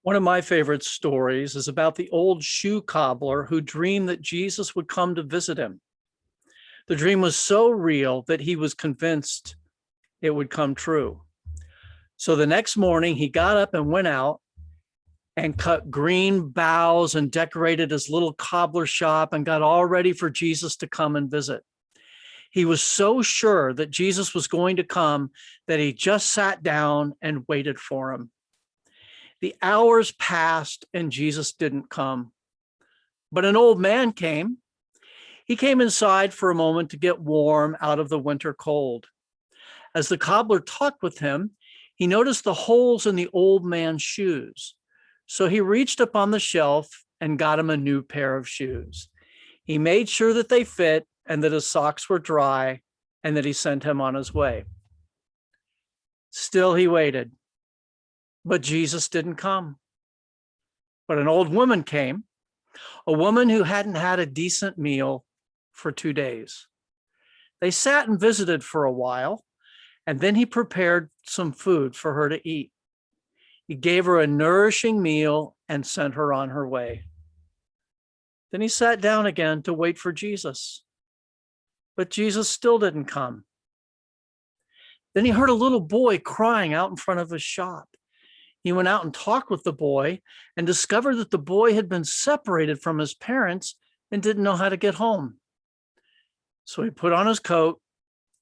One of my favorite stories is about the old shoe cobbler who dreamed that Jesus would come to visit him. The dream was so real that he was convinced it would come true. So the next morning, he got up and went out and cut green boughs and decorated his little cobbler shop and got all ready for Jesus to come and visit. He was so sure that Jesus was going to come that he just sat down and waited for him. The hours passed and Jesus didn't come. But an old man came. He came inside for a moment to get warm out of the winter cold. As the cobbler talked with him, he noticed the holes in the old man's shoes. So he reached up on the shelf and got him a new pair of shoes. He made sure that they fit and that his socks were dry and that he sent him on his way. Still he waited, but Jesus didn't come. But an old woman came, a woman who hadn't had a decent meal for 2 days. They sat and visited for a while, and then he prepared some food for her to eat. He gave her a nourishing meal and sent her on her way. Then he sat down again to wait for Jesus. But Jesus still didn't come. Then he heard a little boy crying out in front of his shop. He went out and talked with the boy and discovered that the boy had been separated from his parents and didn't know how to get home. So he put on his coat,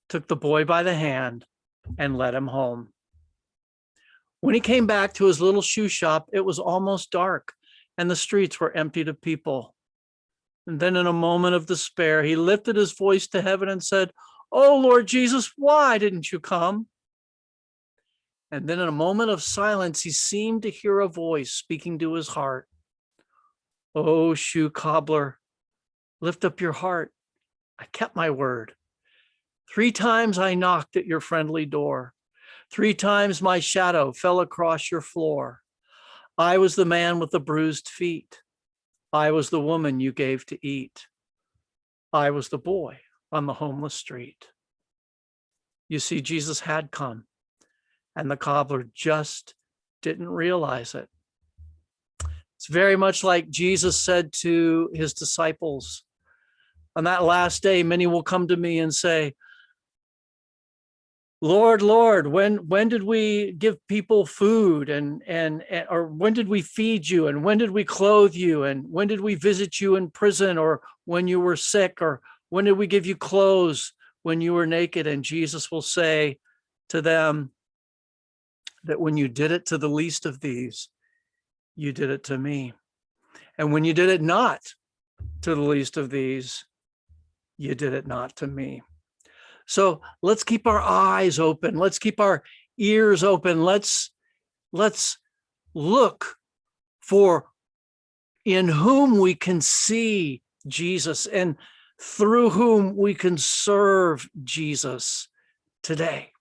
took the boy by the hand, and led him home. When he came back to his little shoe shop, it was almost dark and the streets were emptied of people. And then in a moment of despair, he lifted his voice to heaven and said, "Oh, Lord Jesus, why didn't you come?" And then in a moment of silence, he seemed to hear a voice speaking to his heart. "Oh, shoe cobbler, lift up your heart. I kept my word. 3 times I knocked at your friendly door. 3 times my shadow fell across your floor. I was the man with the bruised feet. I was the woman you gave to eat. I was the boy on the homeless street." You see, Jesus had come, and the cobbler just didn't realize it. It's very much like Jesus said to his disciples, "On that last day, many will come to me and say, 'Lord, Lord, when did we give people food and or when did we feed you and when did we clothe you and when did we visit you in prison or when you were sick or when did we give you clothes when you were naked?' And Jesus will say to them that when you did it to the least of these, you did it to me. And when you did it not to the least of these, you did it not to me." So let's keep our eyes open. Let's keep our ears open. Let's look for in whom we can see Jesus and through whom we can serve Jesus today.